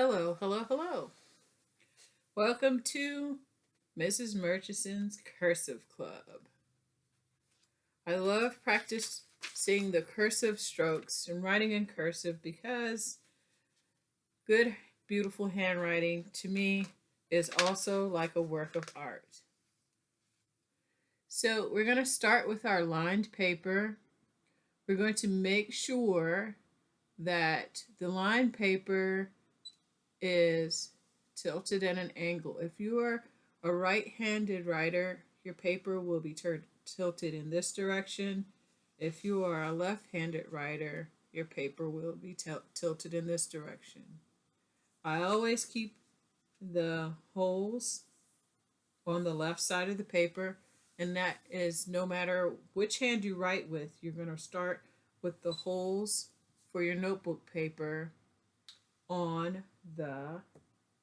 Hello, hello, hello. Welcome to Mrs. Murchison's Cursive Club. I love practicing the cursive strokes and writing in cursive because good, beautiful handwriting to me is also like a work of art. So, we're going to start with our lined paper. We're going to make sure that the lined paper is tilted at an angle. If you are a right-handed writer, your paper will be tilted in this direction. If you are a left-handed writer, your paper will be tilted in this direction. I always keep the holes on the left side of the paper, and that is no matter which hand you write with, you're going to start with the holes for your notebook paper on the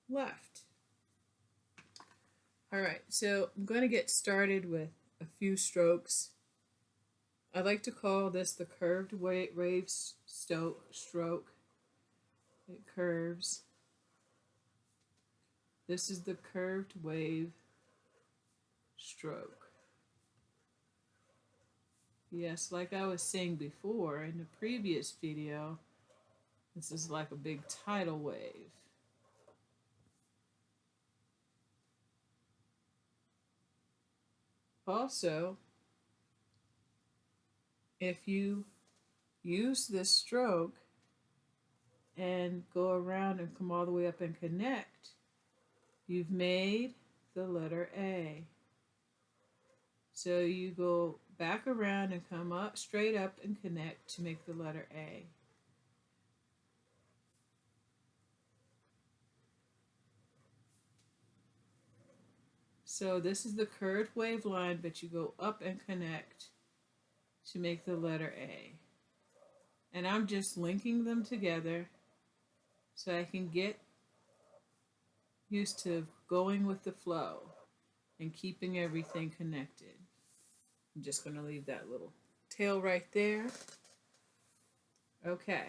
left. All right, so I'm going to get started with a few strokes. I like to call this the curved wave stroke. It curves. This is the curved wave stroke. Yes, like I was saying before in the previous video, this is like a big tidal wave. Also, if you use this stroke and go around and come all the way up and connect, you've made the letter A. So you go back around and come up, straight up and connect to make the letter A. So this is the curved wave line, but you go up and connect to make the letter A. And I'm just linking them together so I can get used to going with the flow and keeping everything connected. I'm just going to leave that little tail right there. Okay.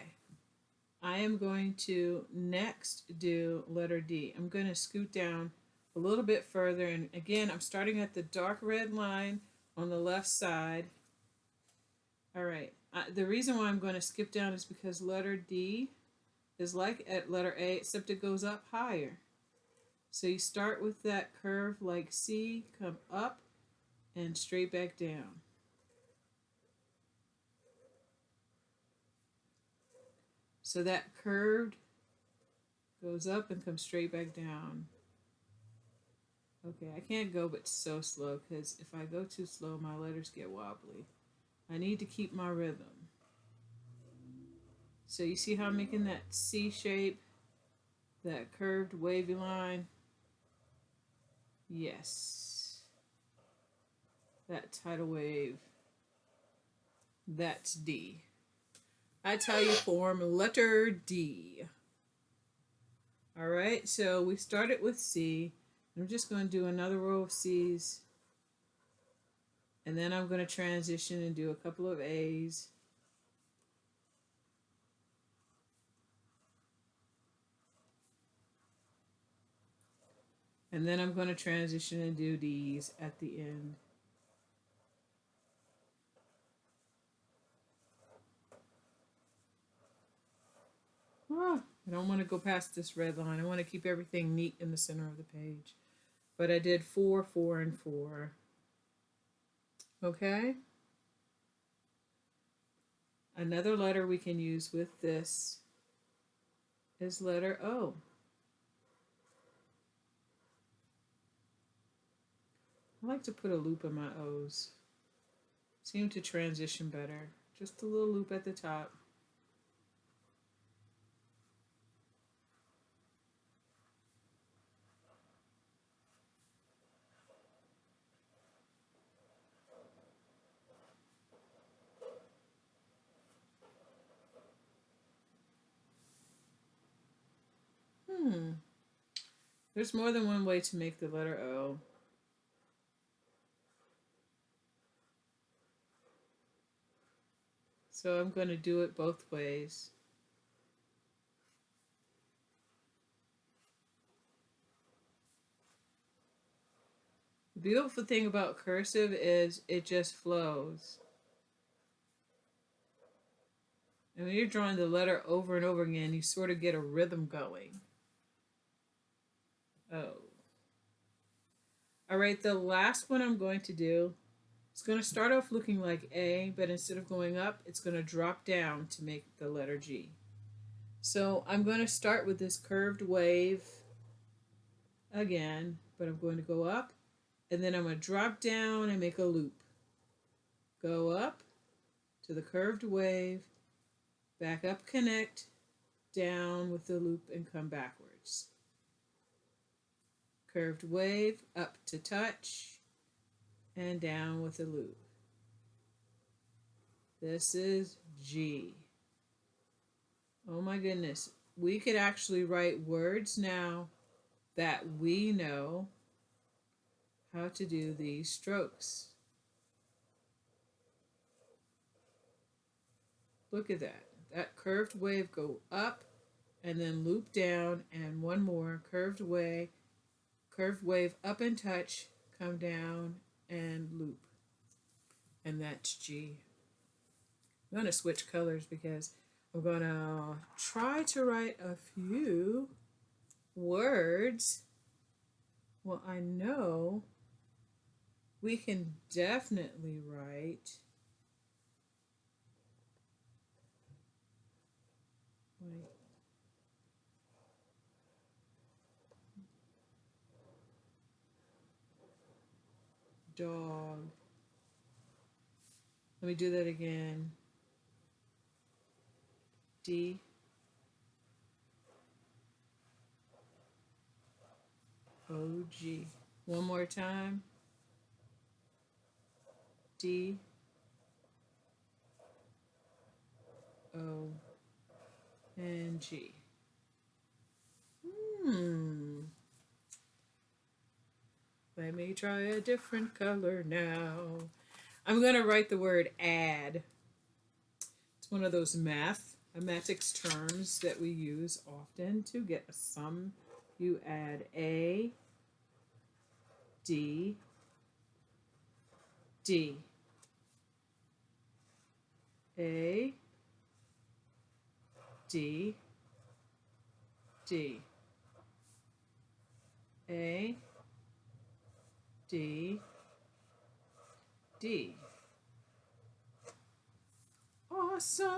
I am going to next do letter D. I'm going to scoot down a little bit further, and again, I'm starting at the dark red line on the left side. All right. The reason why I'm going to skip down is because letter D is like at letter A, except it goes up higher. So you start with that curve like C, come up, and straight back down. So that curved goes up and comes straight back down. Okay, I can't go but so slow because if I go too slow, my letters get wobbly. I need to keep my rhythm. So you see how I'm making that C shape, that curved wavy line? Yes. That tidal wave. That's D. I tell you, form letter D. All right, so we started with C. I'm just going to do another row of C's. And then I'm going to transition and do a couple of A's. And then I'm going to transition and do D's at the end. I don't want to go past this red line. I want to keep everything neat in the center of the page. But I did 4, 4, and 4. Okay? Another letter we can use with this is letter O. I like to put a loop in my O's. Seem to transition better. Just a little loop at the top. There's more than one way to make the letter O. So I'm going to do it both ways. The beautiful thing about cursive is it just flows. And when you're drawing the letter over and over again, you sort of get a rhythm going. Oh. All right, the last one I'm going to do, it's going to start off looking like A, but instead of going up, it's going to drop down to make the letter G. So I'm going to start with this curved wave again, but I'm going to go up, and then I'm going to drop down and make a loop. Go up to the curved wave, back up, connect, down with the loop, and come backwards. Curved wave, up to touch, and down with a loop. This is G. Oh my goodness. We could actually write words now that we know how to do these strokes. Look at that. That curved wave go up and then loop down, and one more curved wave up and touch, come down and loop. And that's G. I'm going to switch colors because I'm going to try to write a few words. Well, I know we can definitely write like dog. Let me do that again. D. O. G. One more time. D. O. and G. Let me try a different color now. I'm going to write the word add. It's one of those mathematics terms that we use often to get a sum. You add A, D, D. A, D, D. A, D, D. Awesome.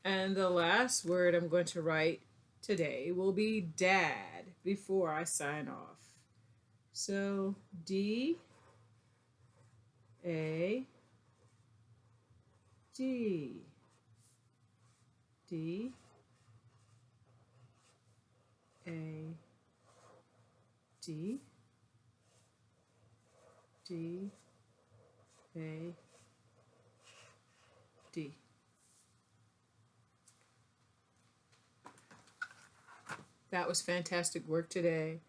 And the last word I'm going to write today will be dad before I sign off. So D, A, D, D, A, D, D, A, D. That was fantastic work today.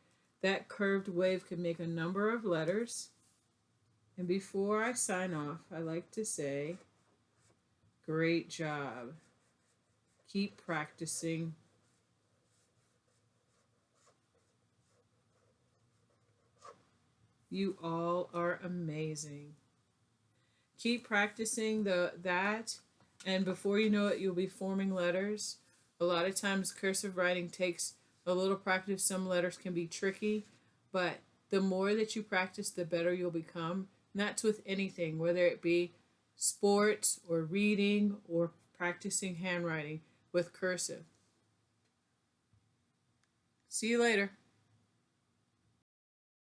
That curved wave could make a number of letters. And before I sign off, I like to say, great job. Keep practicing. You all are amazing. Keep practicing that, and before you know it, you'll be forming letters. A lot of times cursive writing takes a little practice. Some letters can be tricky, but the more that you practice, the better you'll become. And that's with anything, whether it be sports or reading or practicing handwriting with cursive. See you later.